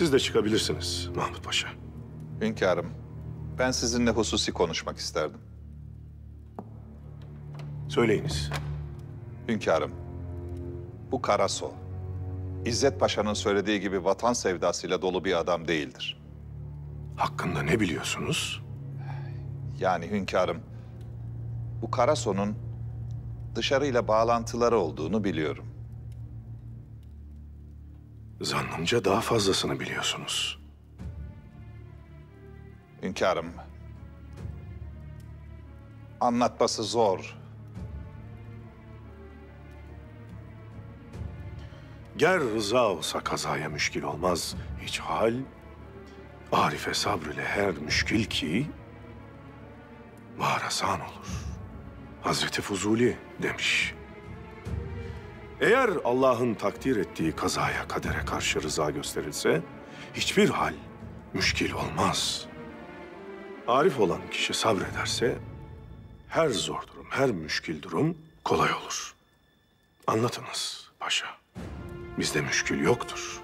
Siz de çıkabilirsiniz Mahmut Paşa. Hünkârım, ben sizinle hususi konuşmak isterdim. Söyleyiniz. Hünkârım, bu Karaso, İzzet Paşa'nın söylediği gibi vatan sevdasıyla dolu bir adam değildir. Hakkında ne biliyorsunuz? Yani hünkârım, bu Karaso'nun dışarıyla bağlantıları olduğunu biliyorum. Zannımca daha fazlasını biliyorsunuz. Hünkârım, anlatması zor. Ger rıza olsa kazaya müşkil olmaz hiç hal. Arife sabrıyla her müşkil ki var asan olur. Hazreti Fuzuli demiş. Eğer Allah'ın takdir ettiği kazaya, kadere karşı rıza gösterilse hiçbir hal müşkil olmaz. Arif olan kişi sabrederse her zor durum, her müşkil durum kolay olur. Anlatınız paşa. Bizde müşkül yoktur.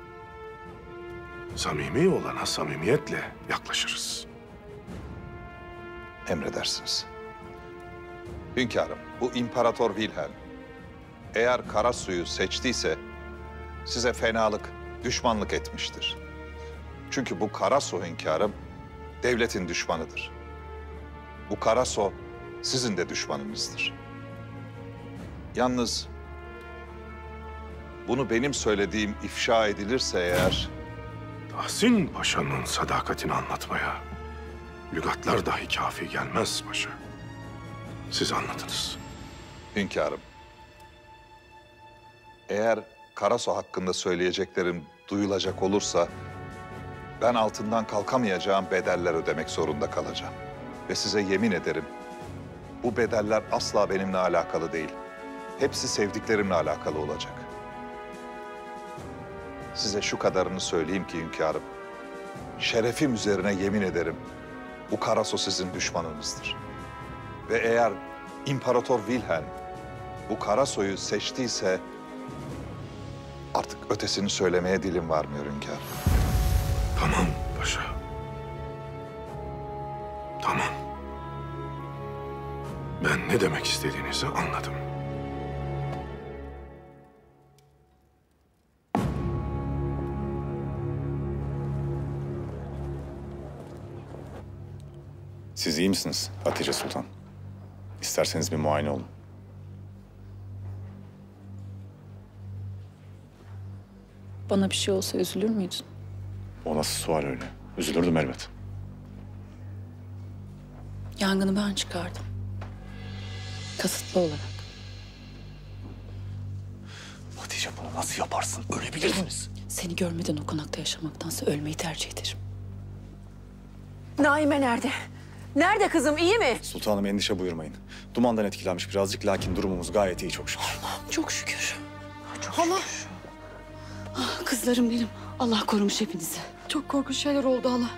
Samimi olana samimiyetle yaklaşırız. Emredersiniz. Hünkârım, bu İmparator Wilhelm eğer Karasu'yu seçtiyse size fenalık, düşmanlık etmiştir. Çünkü bu Karasu hünkârım devletin düşmanıdır. Bu Karaso sizin de düşmanınızdır. Yalnız bunu benim söylediğim ifşa edilirse eğer... Tahsin Paşa'nın sadakatini anlatmaya lügatlar dahi kafi gelmez paşa. Siz anlatınız. Hünkârım, eğer Karaso hakkında söyleyeceklerim duyulacak olursa ben altından kalkamayacağım bedeller ödemek zorunda kalacağım. Ve size yemin ederim bu bedeller asla benimle alakalı değil. Hepsi sevdiklerimle alakalı olacak. Size şu kadarını söyleyeyim ki hünkârım, şerefim üzerine yemin ederim bu Karaso sizin düşmanınızdır. Ve eğer İmparator Wilhelm bu Karaso'yu seçtiyse artık ötesini söylemeye dilim varmıyor hünkârım. Tamam paşa. Tamam. Ben ne demek istediğinizi anladım. Siz iyi misiniz Hatice Sultan? İsterseniz bir muayene olun. Bana bir şey olsa üzülür müydün? O nasıl sual öyle? Üzülürdüm elbet. Yangını ben çıkardım. Kasıtlı olarak. Hatice bunu nasıl yaparsın? Ölebilirdiniz. Seni görmeden o konakta yaşamaktansa ölmeyi tercih ederim. Naime nerede? Nerede kızım, iyi mi? Sultanım endişe buyurmayın. Dumandan etkilenmiş birazcık lakin durumumuz gayet iyi çok şükür. Çok şükür. Hala. Ah, kızlarım benim. Allah korumuş hepinizi. Çok korkunç şeyler oldu hala.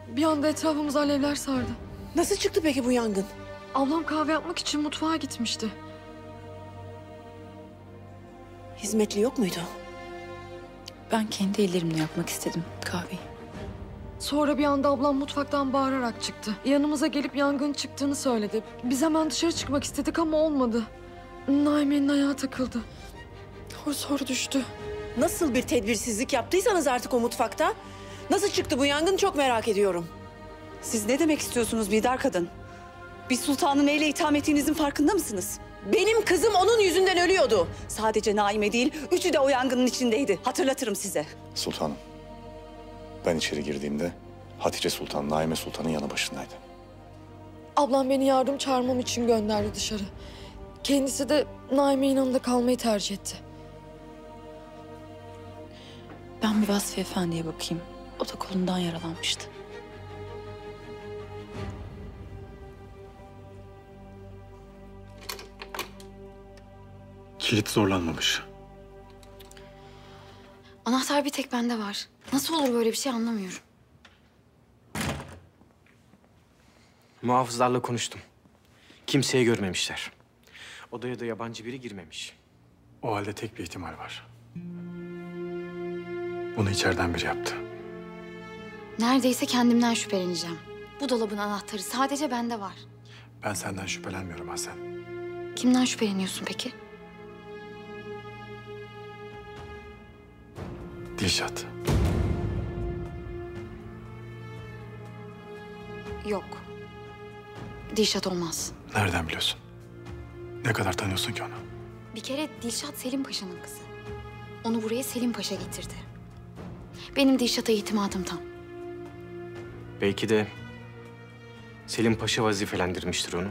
Bir anda etrafımızı alevler sardı. Nasıl çıktı peki bu yangın? Ablam kahve yapmak için mutfağa gitmişti. Hizmetli yok muydu? Ben kendi ellerimle yapmak istedim kahveyi. Sonra bir anda ablam mutfaktan bağırarak çıktı. Yanımıza gelip yangın çıktığını söyledi. Biz hemen dışarı çıkmak istedik ama olmadı. Naime'nin ayağı takıldı. Sonra düştü. Nasıl bir tedbirsizlik yaptıysanız artık o mutfakta? Nasıl çıktı bu yangın çok merak ediyorum. Siz ne demek istiyorsunuz Bidar kadın? Bir sultanı neyle itham ettiğinizin farkında mısınız? Benim kızım onun yüzünden ölüyordu. Sadece Naime değil, üçü de o yangının içindeydi. Hatırlatırım size. Sultanım, ben içeri girdiğimde Hatice Sultan, Naime Sultan'ın yanı başındaydı. Ablam beni yardım çağırmam için gönderdi dışarı. Kendisi de Naime'nin yanında kalmayı tercih etti. Ben bir Vasfi Efendi'ye bakayım. O da kolundan yaralanmıştı. Kilit zorlanmamış. Anahtar bir tek bende var. Nasıl olur böyle bir şey anlamıyorum. Muhafızlarla konuştum. Kimseyi görmemişler. Odaya da yabancı biri girmemiş. O halde tek bir ihtimal var. Bunu içeriden biri yaptı. Neredeyse kendimden şüpheleneceğim. Bu dolabın anahtarı sadece bende var. Ben senden şüphelenmiyorum Hasan. Kimden şüpheleniyorsun peki? Dilşat. Yok. Dilşat olmaz. Nereden biliyorsun? Ne kadar tanıyorsun ki onu? Bir kere Dilşat Selim Paşa'nın kızı. Onu buraya Selim Paşa getirdi. Benim Dilşat'a itimadım tam. Belki de Selim Paşa vazifelendirmiştir onu.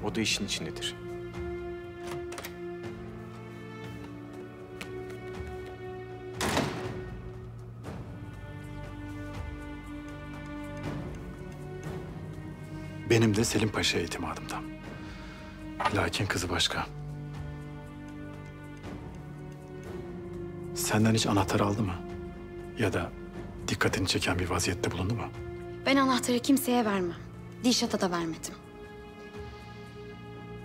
O da işin içindedir. Benim de Selim Paşa'ya itimadım tam. Lakin kızı başka. Senden hiç anahtar aldı mı? Ya da dikkatini çeken bir vaziyette bulundu mu? Ben anahtarı kimseye vermem. Dilşat'a da vermedim.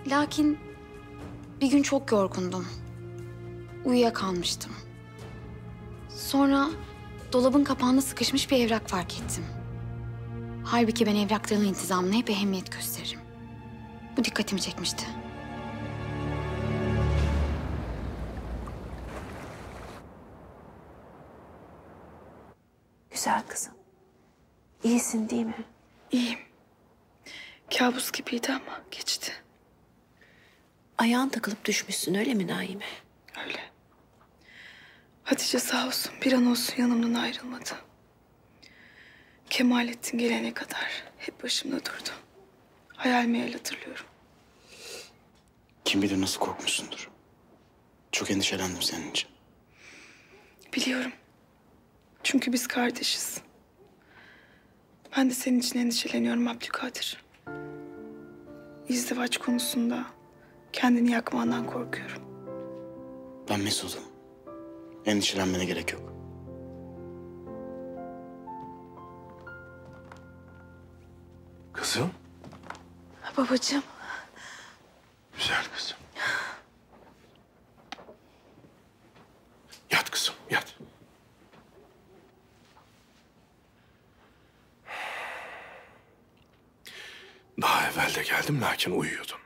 Lakin bir gün çok yorgundum. Uyuyakalmıştım. Sonra dolabın kapağında sıkışmış bir evrak fark ettim. Halbuki ben evrakların intizamına hep ehemmiyet gösteririm. Bu dikkatimi çekmişti. Güzel kızım. İyisin değil mi? İyiyim. Kabus gibiydi ama geçti. Ayağın takılıp düşmüşsün öyle mi Naime? Öyle. Hatice sağ olsun bir an olsun yanımdan ayrılmadı. Kemalettin gelene kadar hep başımda durdu. Hayal meyal hatırlıyorum. Kim bilir nasıl korkmuşsundur. Çok endişelendim senin için. Biliyorum. Çünkü biz kardeşiz. Ben de senin için endişeleniyorum Abdülkadir. İzdivaç konusunda kendini yakmandan korkuyorum. Ben Mesut'um. Endişelenmene gerek yok. Kızım, Babacığım. güzel kızım. Yat kızım, yat. Daha evvel de geldim lakin uyuyordun.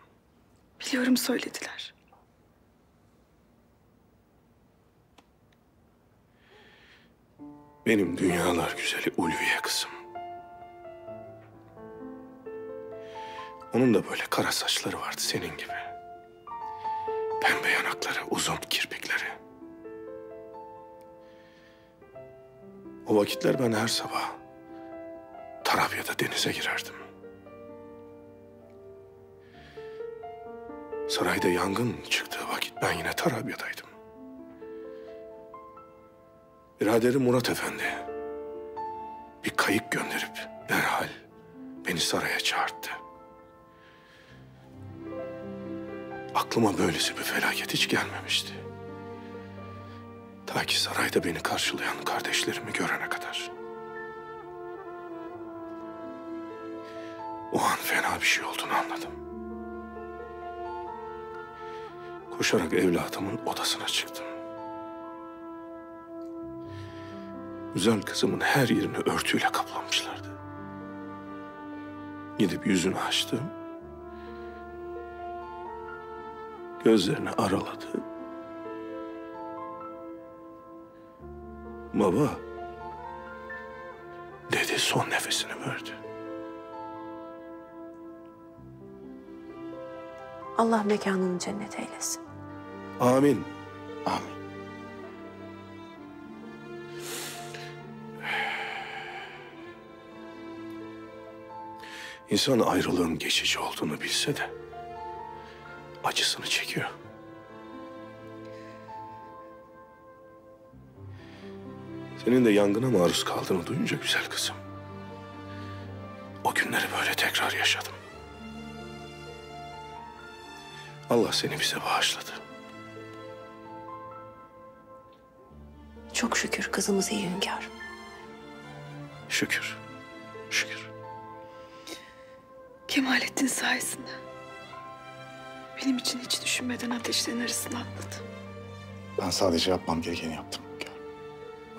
Biliyorum söylediler. Benim dünyalar güzeli Ulviye kızım. Onun da böyle kara saçları vardı senin gibi. Pembe yanakları, uzun kirpikleri. O vakitler ben her sabah Tarabya'da denize girerdim. Sarayda yangın çıktığı vakit ben yine Tarabya'daydım. Biraderi Murat Efendi bir kayık gönderip derhal beni saraya çağırdı. Aklıma böylesi bir felaket hiç gelmemişti. Ta ki sarayda beni karşılayan kardeşlerimi görene kadar. O an fena bir şey olduğunu anladım. Koşarak evladımın odasına çıktım. Güzel kızımın her yerini örtüyle kaplamışlardı. Gidip yüzünü açtım. Gözlerini araladı. Baba, dedi, son nefesini verdi. Allah mekanını cennet eylesin. Amin. Amin. İnsan ayrılığın geçici olduğunu bilse de acısını çekiyor. Senin de yangına maruz kaldığını duyunca güzel kızım. O günleri böyle tekrar yaşadım. Allah seni bize bağışladı. Çok şükür kızımız iyi hünkârım. Şükür. Şükür. Kemalettin sayesinde. Benim için hiç düşünmeden ateşlerin arasına atladı. Ben sadece yapmam gerekeni yaptım.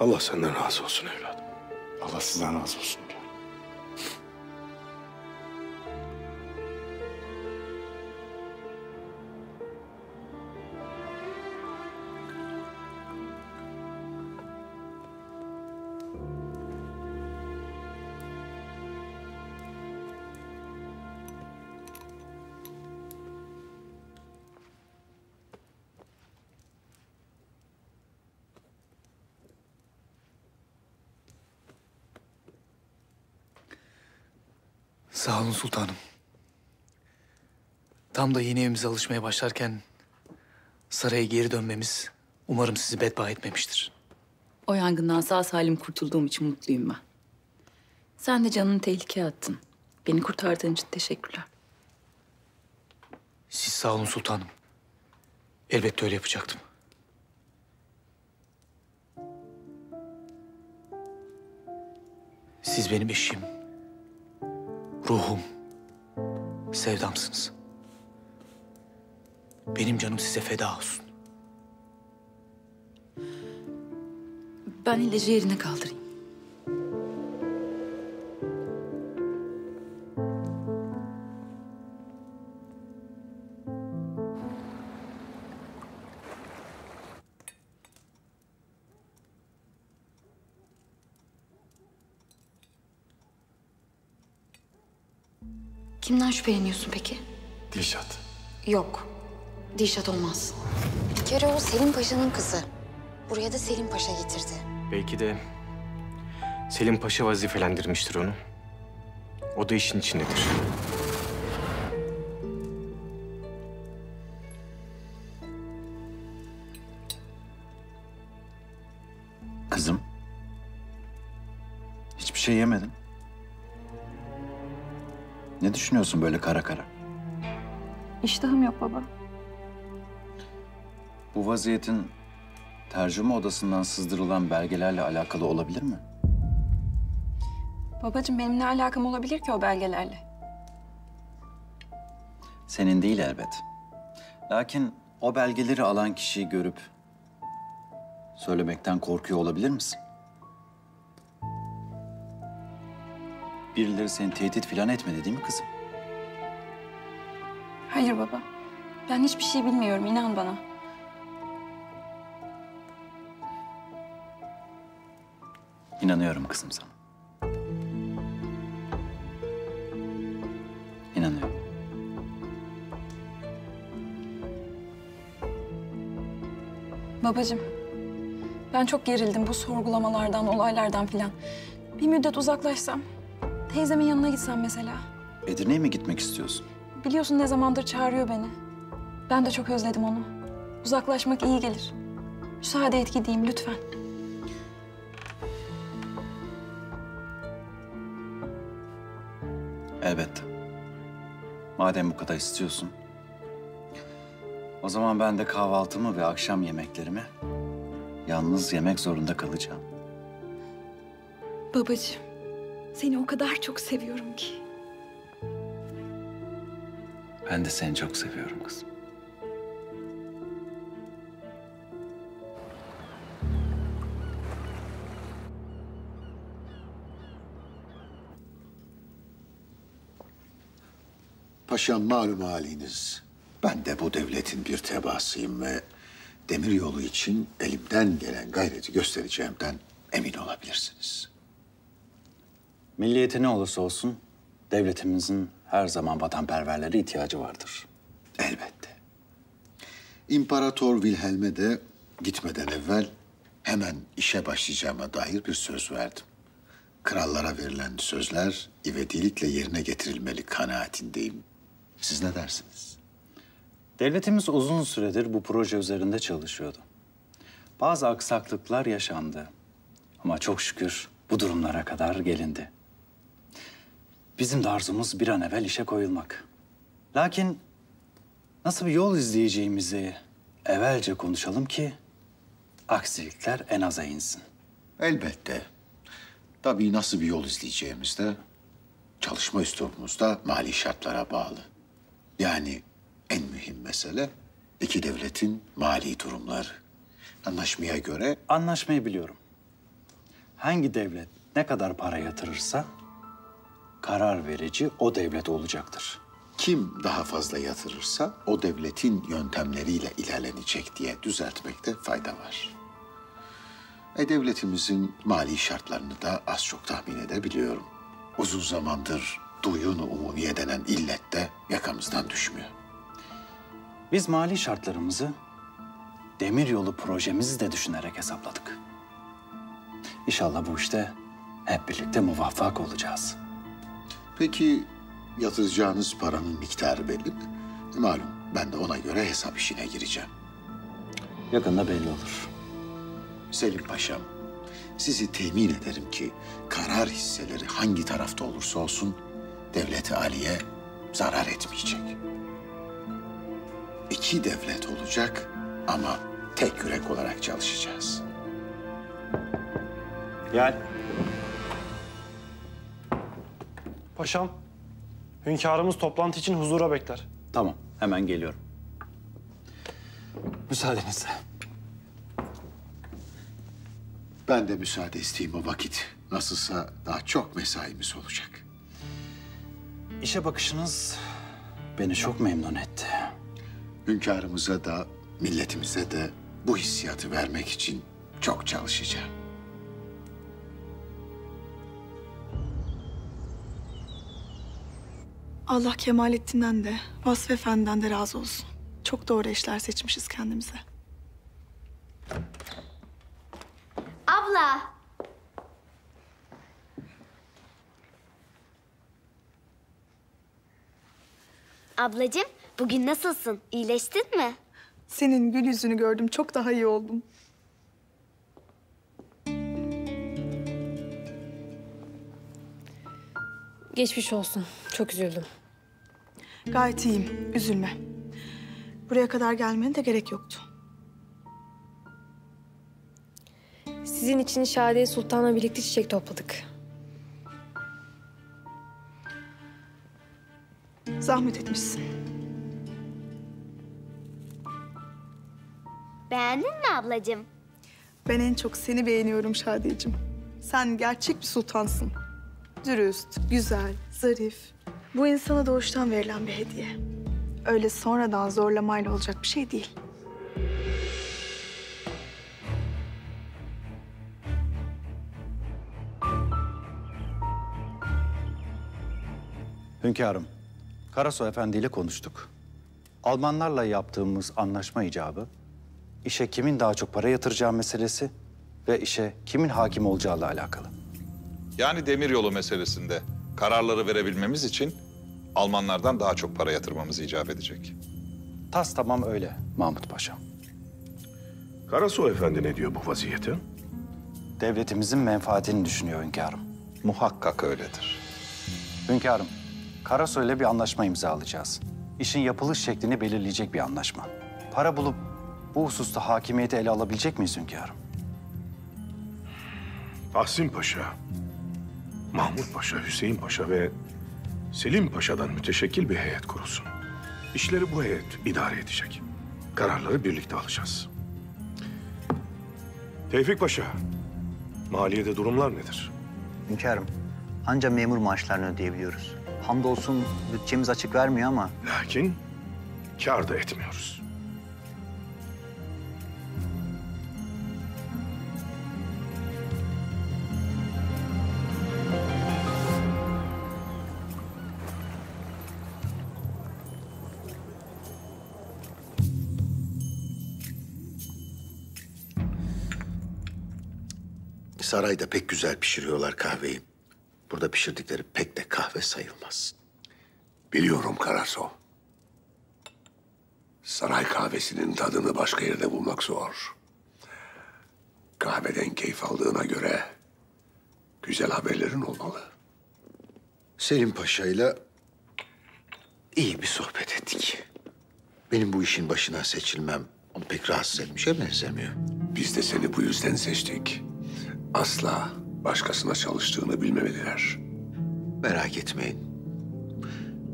Allah senden razı olsun evladım. Allah sizden razı olsun hünkârım. Sağ olun sultanım. Tam da yeni evimize alışmaya başlarken saraya geri dönmemiz umarım sizi bedbaht etmemiştir. O yangından sağ salim kurtulduğum için mutluyum ben. Sen de canını tehlikeye attın. Beni kurtardığın için teşekkürler. Siz sağ olun sultanım. Elbette öyle yapacaktım. Siz benim eşim, ruhum, sevdamsınız. Benim canım size feda olsun. Ben ilacı yerine kaldırayım. Kimden şüpheleniyorsun peki? Dilşat. Yok. Dilşat olmaz. Bir kere o Selim Paşa'nın kızı. Buraya da Selim Paşa getirdi. Belki de Selim Paşa vazifelendirmiştir onu. O da işin içindedir. Kızım. Hiçbir şey yemedin. Ne düşünüyorsun böyle kara kara? İştahım yok baba. Bu vaziyetin tercüme odasından sızdırılan belgelerle alakalı olabilir mi? Babacığım benim ne alakam olabilir ki o belgelerle? Senin değil elbet. Lakin o belgeleri alan kişiyi görüp söylemekten korkuyor olabilir misin? Birileri seni tehdit falan etmedi değil mi kızım? Hayır baba. Ben hiçbir şey bilmiyorum, inan bana. İnanıyorum kızım sana. İnanıyorum. Babacığım, ben çok gerildim bu sorgulamalardan, olaylardan filan. Bir müddet uzaklaşsam, teyzemin yanına gitsem mesela. Edirne'ye mi gitmek istiyorsun? Biliyorsun ne zamandır çağırıyor beni. Ben de çok özledim onu. Uzaklaşmak iyi gelir. Müsaade et gideyim lütfen. Elbette. Madem bu kadar istiyorsun. O zaman ben de kahvaltımı ve akşam yemeklerimi yalnız yemek zorunda kalacağım. Babacığım, seni o kadar çok seviyorum ki. Ben de seni çok seviyorum kızım. Paşam malum haliniz. Ben de bu devletin bir tebaasıyım ve demiryolu için elimden gelen gayreti göstereceğimden emin olabilirsiniz. Milliyeti ne olursa olsun devletimizin her zaman vatanperverlere ihtiyacı vardır. Elbette. İmparator Wilhelm'e de gitmeden evvel hemen işe başlayacağıma dair bir söz verdim. Krallara verilen sözler ivedilikle yerine getirilmeli kanaatindeyim. Siz ne dersiniz? Devletimiz uzun süredir bu proje üzerinde çalışıyordu. Bazı aksaklıklar yaşandı. Ama çok şükür bu durumlara kadar gelindi. Bizim de arzumuz bir an evvel işe koyulmak. Lakin nasıl bir yol izleyeceğimizi evvelce konuşalım ki aksilikler en aza insin. Elbette. Tabii nasıl bir yol izleyeceğimiz de çalışma üslubumuz da mali şartlara bağlı. Yani en mühim mesele iki devletin mali durumları. Anlaşmaya göre... Anlaşmayı biliyorum. hangi devlet ne kadar para yatırırsa karar verici o devlet olacaktır. Kim daha fazla yatırırsa o devletin yöntemleriyle ilerlenecek diye düzeltmekte fayda var. Devletimizin mali şartlarını da az çok tahmin edebiliyorum. Uzun zamandır duyun-u umumiye denen illet de yakamızdan düşmüyor. Biz mali şartlarımızı demiryolu projemizi de düşünerek hesapladık. İnşallah bu işte hep birlikte muvaffak olacağız. Peki yatıracağınız paranın miktarı belli mi? Malum ben de ona göre hesap işine gireceğim. Yakında belli olur. Selim Paşam, sizi temin ederim ki karar hisseleri hangi tarafta olursa olsun devlet-i aliye zarar etmeyecek. İki devlet olacak ama tek yürek olarak çalışacağız. Gel. Paşam, hünkârımız toplantı için huzura bekler. Tamam, hemen geliyorum. Müsaadenizle. Ben de müsaade isteyeyim o vakit. Nasılsa daha çok mesaimiz olacak. İşe bakışınız beni çok memnun etti. Hünkârımıza da, milletimize de bu hissiyatı vermek için çok çalışacağım. Allah Kemalettin'den de, Vasfi Efendi'den de razı olsun. Çok doğru eşler seçmişiz kendimize. Abla. Ablacığım, bugün nasılsın? İyileştin mi? Senin gül yüzünü gördüm, çok daha iyi oldum. Geçmiş olsun. Çok üzüldüm. Gayet iyiyim, üzülme. Buraya kadar gelmene de gerek yoktu. Sizin için Şadiye Sultan'la birlikte çiçek topladık. Zahmet etmişsin. Beğendin mi ablacığım? Ben en çok seni beğeniyorum Şadiyeciğim. Sen gerçek bir sultansın. Dürüst, güzel, zarif. Bu insana doğuştan verilen bir hediye. Öyle sonradan zorlamayla olacak bir şey değil. Hünkârım, Karasu Efendi ile konuştuk. Almanlarla yaptığımız anlaşma icabı, işe kimin daha çok para yatıracağı meselesi ve işe kimin hakim olacağıyla alakalı. Yani demiryolu meselesinde kararları verebilmemiz için Almanlardan daha çok para yatırmamız icap edecek. Tas tamam öyle Mahmut Paşa. Karasu Efendi ne diyor bu vaziyete? Devletimizin menfaatini düşünüyor hünkârım. Muhakkak öyledir. Hünkârım, Karasu ile bir anlaşma imzalayacağız. İşin yapılış şeklini belirleyecek bir anlaşma. Para bulup bu hususta hakimiyeti ele alabilecek miyiz hünkârım? Tahsin Paşa, Mahmut Paşa, Hüseyin Paşa ve Selim Paşa'dan müteşekkil bir heyet kurulsun. İşleri bu heyet idare edecek. Kararları birlikte alacağız. Tevfik Paşa, maliyede durumlar nedir? Hünkârım, anca memur maaşlarını ödeyebiliyoruz. Hamdolsun bütçemiz açık vermiyor ama... Lakin kâr da etmiyoruz. Sarayda pek güzel pişiriyorlar kahveyi. Burada pişirdikleri pek de kahve sayılmaz. Biliyorum Karaso. Saray kahvesinin tadını başka yerde bulmak zor. Kahveden keyif aldığına göre güzel haberlerin olmalı. Selim Paşa'yla iyi bir sohbet ettik. Benim bu işin başına seçilmem onu pek rahatsız etmişe benzemiyor. Biz de seni bu yüzden seçtik. Asla başkasına çalıştığını bilmemeliler. Merak etmeyin.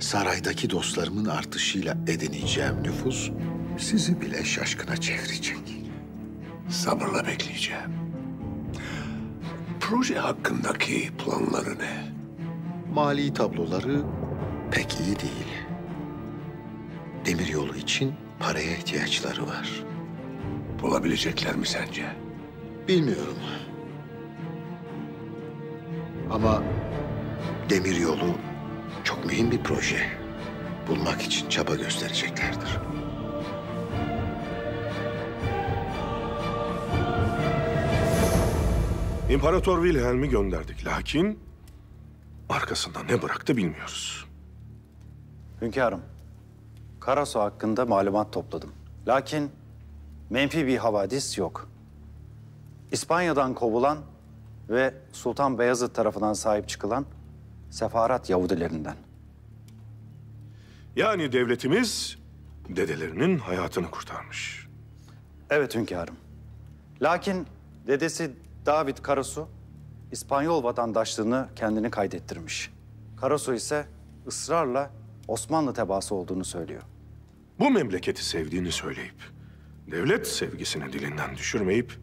Saraydaki dostlarımın artışıyla edineceğim nüfus sizi bile şaşkına çevirecek. Sabırla bekleyeceğim. proje hakkındaki planları ne? Mali tabloları pek iyi değil. Demiryolu için paraya ihtiyaçları var. Bulabilecekler mi sence? Bilmiyorum. Ama demiryolu çok mühim bir proje. Bulmak için çaba göstereceklerdir. İmparator Wilhelm'i gönderdik lakin arkasında ne bıraktı bilmiyoruz. Hünkârım, Karasu hakkında malumat topladım. Lakin menfi bir havadis yok. İspanya'dan kovulan ve Sultan Beyazıt tarafından sahip çıkılan sefaret Yahudilerinden. Yani devletimiz dedelerinin hayatını kurtarmış. Evet hünkârım. Lakin dedesi David Karasu İspanyol vatandaşlığını kendini kaydettirmiş. Karasu ise ısrarla Osmanlı tebaası olduğunu söylüyor. Bu memleketi sevdiğini söyleyip, devlet sevgisini dilinden düşürmeyip,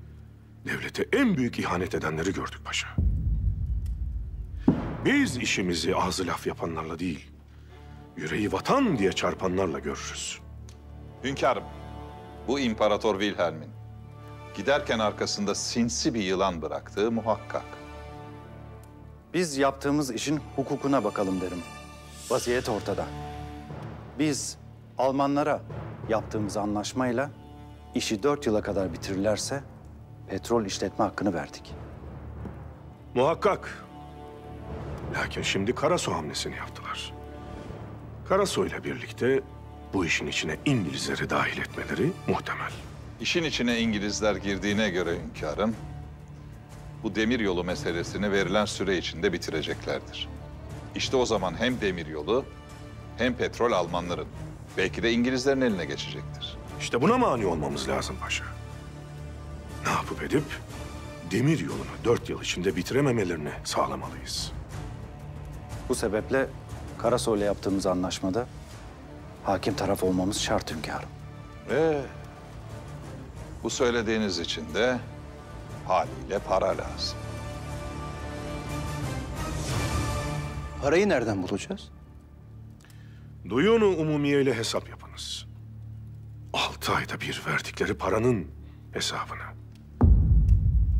devlete en büyük ihanet edenleri gördük paşa. Biz işimizi ağzı laf yapanlarla değil, yüreği vatan diye çarpanlarla görürüz. Hünkârım, bu İmparator Wilhelm'in giderken arkasında sinsi bir yılan bıraktığı muhakkak. Biz yaptığımız işin hukukuna bakalım derim. Vaziyet ortada. Biz Almanlara yaptığımız anlaşmayla işi 4 yıla kadar bitirirlerse petrol işletme hakkını verdik. Muhakkak. Lakin şimdi Karasu hamlesini yaptılar. Karasu ile birlikte bu işin içine İngilizleri dahil etmeleri muhtemel. İşin içine İngilizler girdiğine göre hünkârım, bu demiryolu meselesini verilen süre içinde bitireceklerdir. İşte o zaman hem demiryolu hem petrol Almanların, belki de İngilizlerin eline geçecektir. İşte buna mani olmamız lazım paşa. Ne yapıp edip demir yolunu 4 yıl içinde bitirememelerini sağlamalıyız. Bu sebeple Karasu ile yaptığımız anlaşmada hakim taraf olmamız şart hünkârım. Bu söylediğiniz için de haliyle para lazım. Parayı nereden bulacağız? Duyunu umumiye ile hesap yapınız. 6 ayda bir verdikleri paranın hesabını.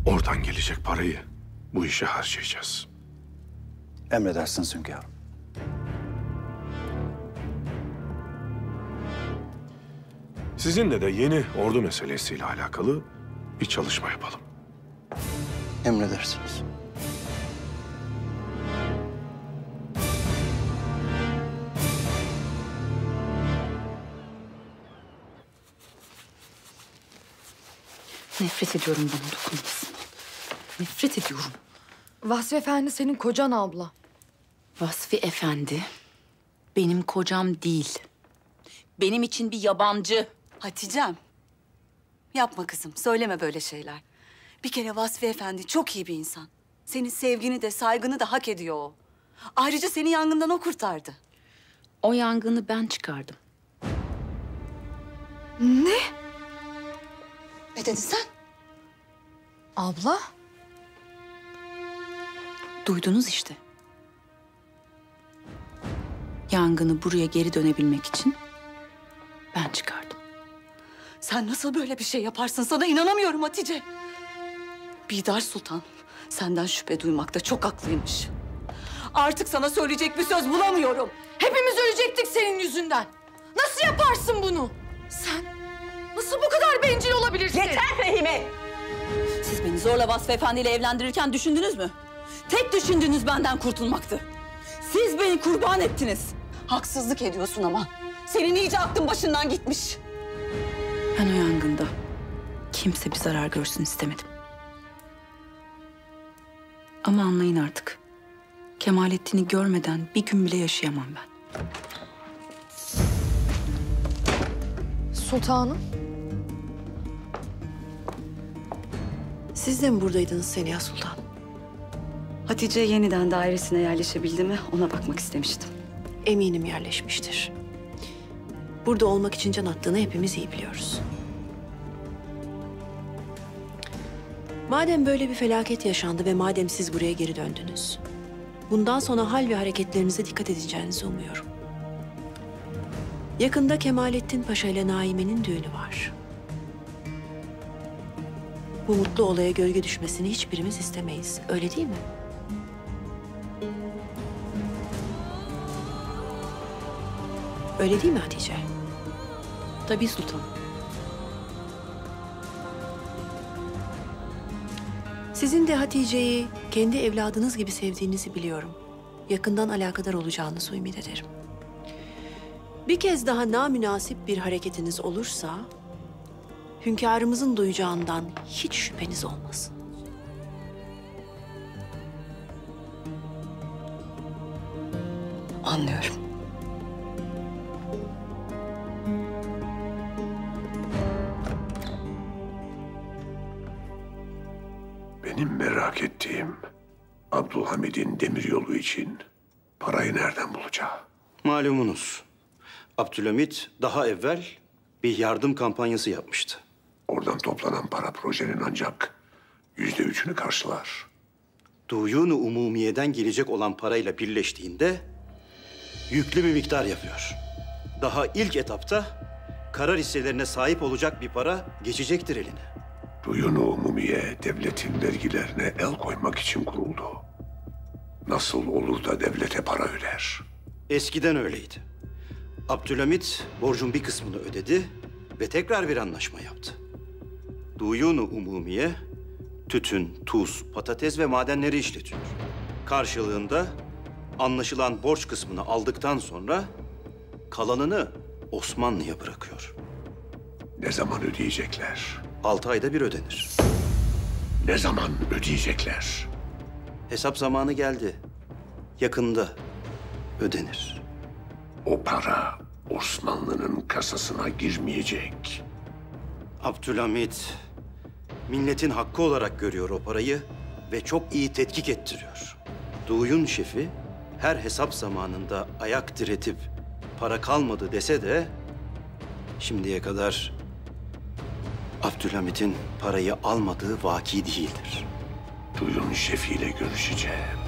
Oradan gelecek parayı bu işe harcayacağız. Emredersiniz hünkârım. Sizinle de yeni ordu meselesiyle alakalı bir çalışma yapalım. Emredersiniz. Nefret ediyorum bana dokunmasından. Nefret ediyorum. Vasfi Efendi senin kocan abla. Vasfi Efendi benim kocam değil. Benim için bir yabancı. Hatice'm, yapma kızım, söyleme böyle şeyler. Bir kere Vasfi Efendi çok iyi bir insan. Senin sevgini de saygını da hak ediyor o. Ayrıca seni yangından o kurtardı. O yangını ben çıkardım. Ne? Ne dedin sen? Abla? Duydunuz işte. Yangını buraya geri dönebilmek için ben çıkardım. Sen nasıl böyle bir şey yaparsın? Sana inanamıyorum Hatice. Bidar Sultan senden şüphe duymakta çok haklıymış. Artık sana söyleyecek bir söz bulamıyorum. Hepimiz ölecektik senin yüzünden. Nasıl yaparsın bunu? Sen nasıl bu kadar bencil olabilirsin? Yeter Fehime! Siz beni zorla Vasfi Efendi ile evlendirirken düşündünüz mü? Tek düşündüğünüz benden kurtulmaktı. Siz beni kurban ettiniz. Haksızlık ediyorsun ama. Senin iyice aklın başından gitmiş. Ben o yangında kimse bir zarar görsün istemedim. Ama anlayın artık. Kemalettin'i görmeden bir gün bile yaşayamam ben. Sultanım. Siz de mi buradaydınız Seniha Sultan? Hatice yeniden dairesine yerleşebildi mi ona bakmak istemiştim. Eminim yerleşmiştir. Burada olmak için can attığını hepimiz iyi biliyoruz. Madem böyle bir felaket yaşandı ve madem siz buraya geri döndünüz, bundan sonra hal ve hareketlerinize dikkat edeceğinizi umuyorum. Yakında Kemalettin Paşa ile Naime'nin düğünü var. Bu mutlu olaya gölge düşmesini hiçbirimiz istemeyiz. Öyle değil mi? Öyle değil mi Hatice? Tabii sultanım. Sizin de Hatice'yi kendi evladınız gibi sevdiğinizi biliyorum. Yakından alakadar olacağınızı ümit ederim. Bir kez daha namünasip bir hareketiniz olursa, hünkârımızın duyacağından hiç şüpheniz olmasın. Anlıyorum. Benim merak ettiğim Abdülhamid'in demiryolu için parayı nereden bulacağı. Malumunuz, Abdülhamid daha evvel bir yardım kampanyası yapmıştı. Oradan toplanan para projenin ancak %3'ünü karşılar. Duyun-u Umumiye'den gelecek olan parayla birleştiğinde yüklü bir miktar yapıyor. Daha ilk etapta karar hisselerine sahip olacak bir para geçecektir eline. Duyun-u Umumiye devletin vergilerine el koymak için kuruldu. Nasıl olur da devlete para öder? Eskiden öyleydi. Abdülhamid borcun bir kısmını ödedi ve tekrar bir anlaşma yaptı. Duyun-u Umumiye tütün, tuz, patates ve madenleri işletiyor. Karşılığında anlaşılan borç kısmını aldıktan sonra kalanını Osmanlı'ya bırakıyor. Ne zaman ödeyecekler? 6 ayda bir ödenir. Ne zaman ödeyecekler? Hesap zamanı geldi. Yakında ödenir. O para Osmanlı'nın kasasına girmeyecek. Abdülhamid milletin hakkı olarak görüyor o parayı ve çok iyi tetkik ettiriyor. Duyun şefi her hesap zamanında ayak diretip para kalmadı dese de şimdiye kadar Abdülhamid'in parayı almadığı vaki değildir. Duyun şefiyle görüşeceğim.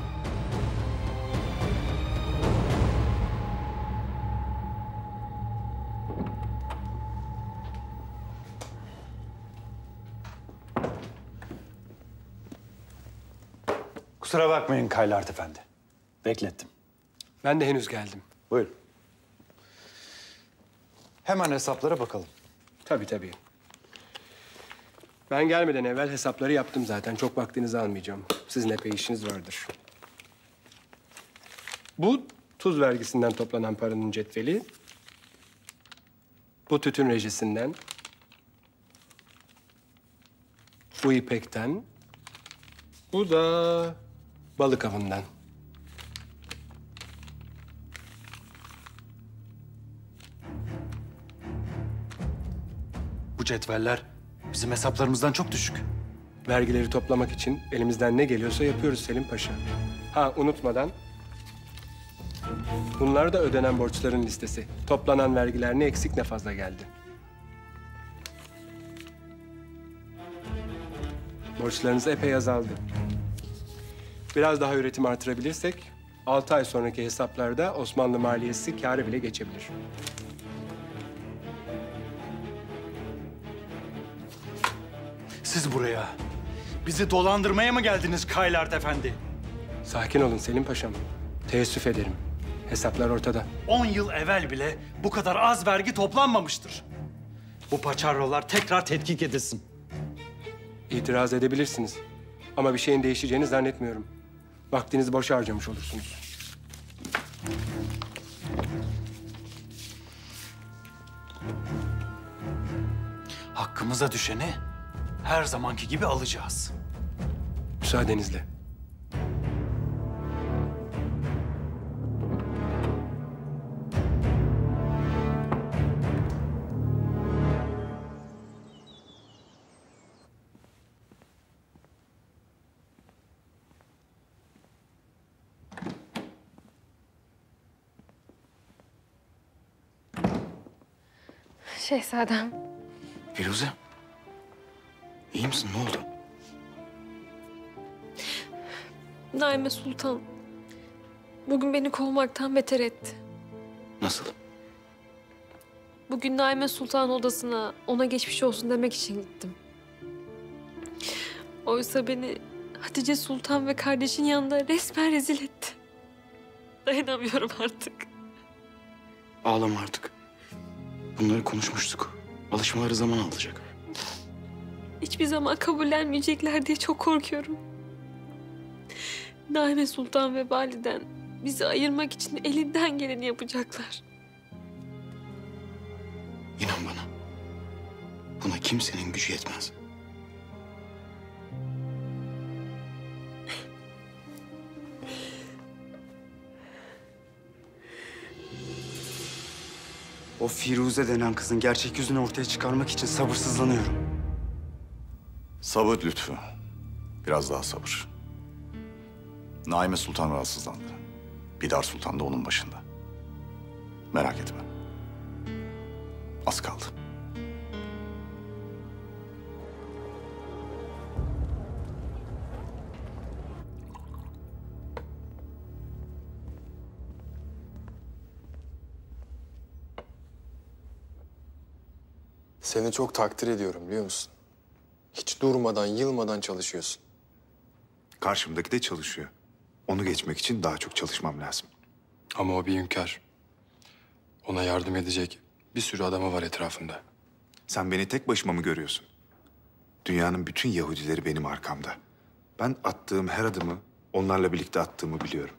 Kusura bakmayın Kaylart Efendi. Beklettim. Ben de henüz geldim. Buyurun. Hemen hesaplara bakalım. Tabii. Ben gelmeden evvel hesapları yaptım zaten. Çok vaktinizi almayacağım. Sizin epey işiniz vardır. Bu tuz vergisinden toplanan paranın cetveli. Bu tütün rejisinden. Bu ipekten. Bu da balık avından. Bu cetveller bizim hesaplarımızdan çok düşük. Vergileri toplamak için elimizden ne geliyorsa yapıyoruz Selim Paşa. Ha, unutmadan bunlar da ödenen borçların listesi. Toplanan vergiler ne eksik ne fazla geldi. Borçlarınız epey azaldı. Biraz daha üretim artırabilirsek 6 ay sonraki hesaplarda Osmanlı maliyesi kârı bile geçebilir. Siz buraya bizi dolandırmaya mı geldiniz Kaylart Efendi? Sakin olun Selim Paşam. Teessüf ederim. Hesaplar ortada. 10 yıl evvel bile bu kadar az vergi toplanmamıştır. Bu paçavralar tekrar tetkik edilsin. İtiraz edebilirsiniz. Ama bir şeyin değişeceğini zannetmiyorum. Vaktinizi boşa harcamış olursunuz. Hakkımıza düşeni her zamanki gibi alacağız. Müsaadenizle. Şehzadem. Firuze. İyi misin? Ne oldu? Naime Sultan bugün beni kovmaktan beter etti. Nasıl? Bugün Naime Sultan odasına ona geçmiş olsun demek için gittim. Oysa beni Hatice Sultan ve kardeşin yanında resmen rezil etti. Dayanamıyorum artık. Ağlama artık. Bunları konuşmuştuk. Alışmaları zaman alacak. Hiçbir zaman kabullenmeyecekler diye çok korkuyorum. Naime Sultan ve validen bizi ayırmak için elinden geleni yapacaklar. İnan bana. Buna kimsenin gücü yetmez. O Firuze denen kızın gerçek yüzünü ortaya çıkarmak için sabırsızlanıyorum. Sabır Lütfü. Biraz daha sabır. Naime Sultan rahatsızlandı. Bidar Sultan da onun başında. Merak etme. Az kaldı. Seni çok takdir ediyorum biliyor musun? Hiç durmadan, yılmadan çalışıyorsun. Karşımdaki de çalışıyor. Onu geçmek için daha çok çalışmam lazım. Ama o bir hünkâr. Ona yardım edecek bir sürü adamı var etrafında. Sen beni tek başıma mı görüyorsun? Dünyanın bütün Yahudileri benim arkamda. Ben attığım her adımı onlarla birlikte attığımı biliyorum.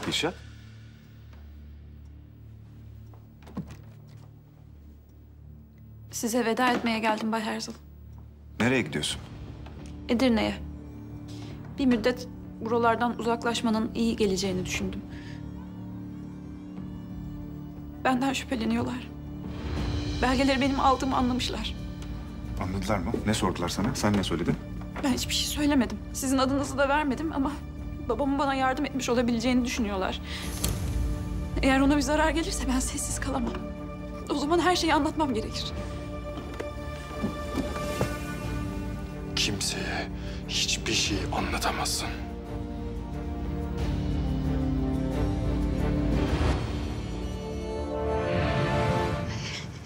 Dilşat? Size veda etmeye geldim Bay Herzl. Nereye gidiyorsun? Edirne'ye. Bir müddet buralardan uzaklaşmanın iyi geleceğini düşündüm. Benden şüpheleniyorlar. Belgeleri benim aldığımı anlamışlar. Anladılar mı? Ne sordular sana? Sen ne söyledin? Ben hiçbir şey söylemedim. Sizin adınızı da vermedim ama babamın bana yardım etmiş olabileceğini düşünüyorlar. Eğer ona bir zarar gelirse ben sessiz kalamam. O zaman her şeyi anlatmam gerekir. Kimseye hiçbir şey anlatamazsın.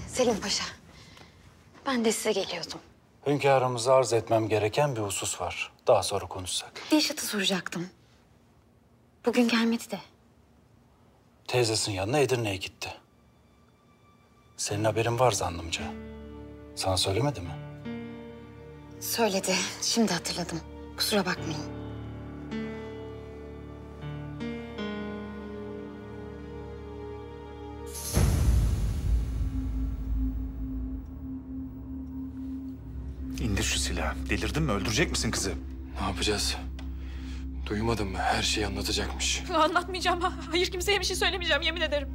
Selim Paşa, ben de size geliyordum. Hünkârımıza arz etmem gereken bir husus var. Daha sonra konuşsak. Dilşat'ı soracaktım. Bugün gelmedi de. Teyzesinin yanına Edirne'ye gitti. Senin haberin var zannımca. Sana söylemedi mi? Söyledi, şimdi hatırladım. Kusura bakmayın. İndir şu silahı. Delirdin mi? Öldürecek misin kızı? Ne yapacağız? Duymadın mı? Her şeyi anlatacakmış. Anlatmayacağım. Hayır, kimseye bir şey söylemeyeceğim, yemin ederim.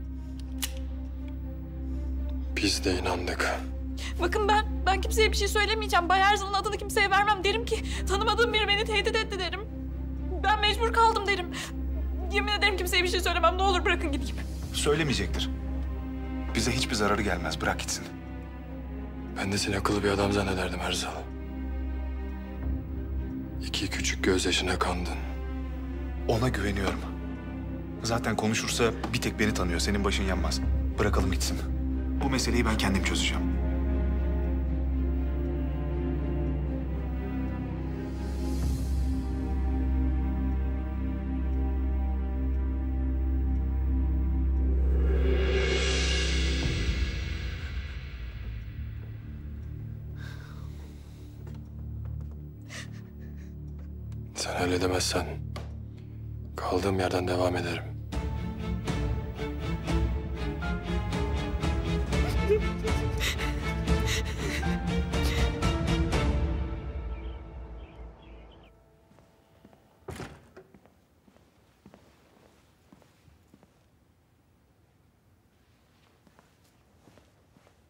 Biz de inandık. Bakın ben kimseye bir şey söylemeyeceğim. Bay Herzl'ın adını kimseye vermem. Derim ki tanımadığım biri beni tehdit etti derim. Ben mecbur kaldım derim. Yemin ederim kimseye bir şey söylemem. Ne olur bırakın gideyim. Söylemeyecektir. Bize hiçbir zararı gelmez. Bırak gitsin. Ben de seni akıllı bir adam zannederdim Herzl. 2 küçük gözyaşına kandın. Ona güveniyorum. Zaten konuşursa bir tek beni tanıyor. Senin başın yanmaz. Bırakalım gitsin. Bu meseleyi ben kendim çözeceğim. Sen halledemezsen kaldığım yerden devam ederim.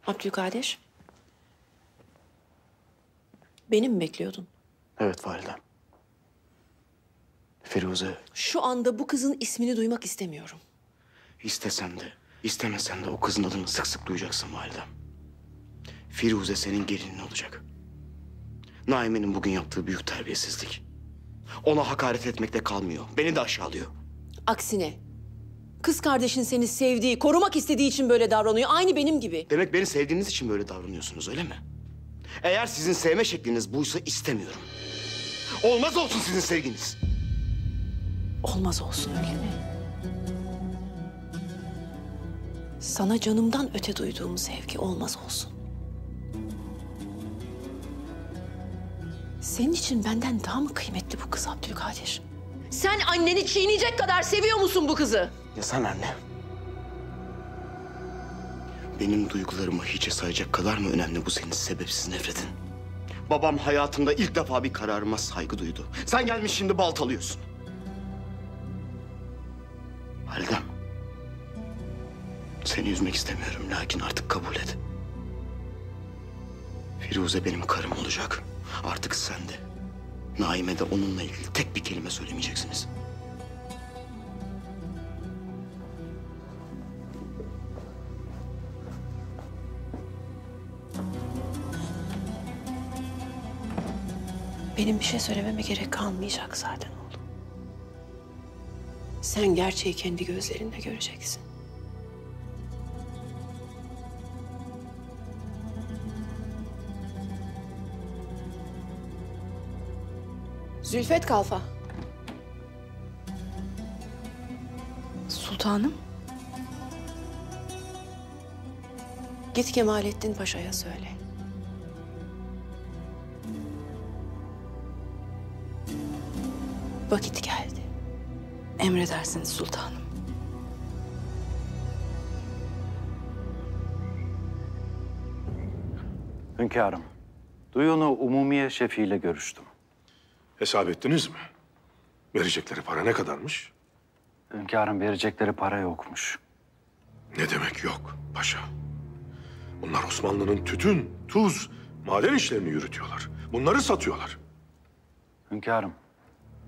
Abdülkadir. Beni mi bekliyordun? Evet validem. Firuze, Şu anda bu kızın ismini duymak istemiyorum. istesem de İstemesen de o kızın adını sık sık duyacaksın validem. Firuze senin gelinin olacak. Naime'nin bugün yaptığı büyük terbiyesizlik. Ona hakaret etmekte kalmıyor. Beni de aşağılıyor. Aksine kız kardeşin seni sevdiği, korumak istediği için böyle davranıyor. Aynı benim gibi. Demek beni sevdiğiniz için böyle davranıyorsunuz, öyle mi? Eğer sizin sevme şekliniz buysa istemiyorum. Olmaz olsun sizin sevginiz. Olmaz olsun, öyle mi? Sana canımdan öte duyduğum sevgi olmaz olsun. Senin için benden daha mı kıymetli bu kız Abdülkadir? Sen anneni çiğneyecek kadar seviyor musun bu kızı? Ya sen anne? Benim duygularımı hiçe sayacak kadar mı önemli bu senin sebepsiz nefretin? Babam hayatında ilk defa bir kararıma saygı duydu. Sen gelmiş şimdi baltalıyorsun. Validem. Seni üzmek istemiyorum lakin artık kabul et. Firuze benim karım olacak. Artık sen de, Naime de onunla ilgili tek bir kelime söylemeyeceksiniz. Benim bir şey söylememe gerek kalmayacak zaten oğlum. Sen gerçeği kendi gözlerinle göreceksin. Zülfet Kalfa. Sultanım. Git Kemalettin Paşa'ya söyle. Vakit geldi. Emredersiniz sultanım. Hünkârım, Duyunu Umumiye şefiyle görüştüm. Hesap ettiniz mi? Verecekleri para ne kadarmış? Hünkârım, verecekleri para yokmuş. Ne demek yok paşa? Bunlar Osmanlı'nın tütün, tuz, maden işlerini yürütüyorlar. Bunları satıyorlar. Hünkârım,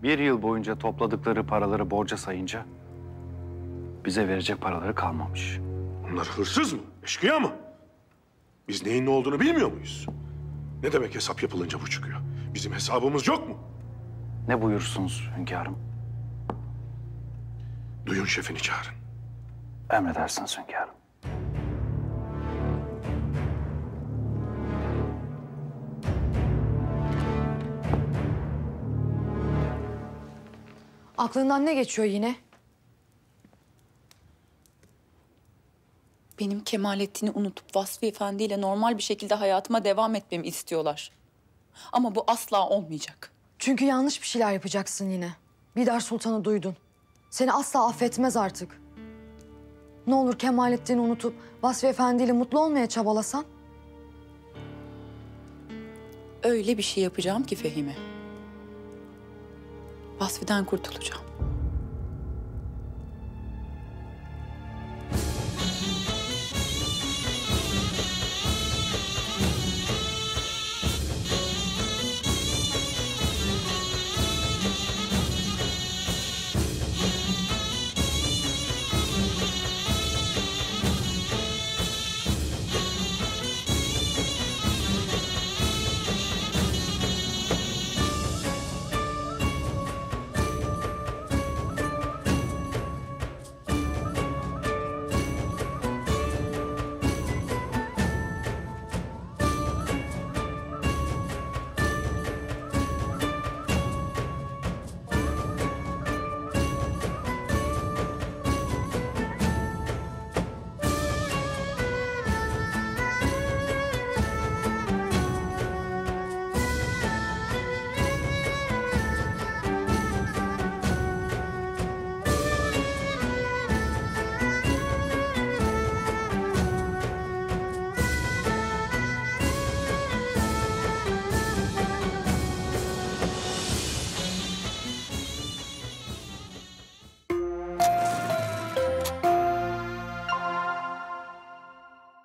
1 yıl boyunca topladıkları paraları borca sayınca bize verecek paraları kalmamış. Bunlar hırsız mı? Eşkıya mı? Biz neyin ne olduğunu bilmiyor muyuz? Ne demek hesap yapılınca bu çıkıyor? Bizim hesabımız yok mu? Ne buyursunuz hünkârım? Duyun şefini çağırın. Emredersiniz hünkârım. Aklından ne geçiyor yine? Benim Kemalettin'i unutup Vasfi Efendi ile normal bir şekilde hayatıma devam etmemi istiyorlar. Ama bu asla olmayacak. Çünkü yanlış bir şeyler yapacaksın yine. Bidar Sultan'ı duydun. Seni asla affetmez artık. Ne olur Kemalettin'i unutup Vasfi Efendi ile mutlu olmaya çabalasan? Öyle bir şey yapacağım ki Fehime. Vasfi'den kurtulacağım.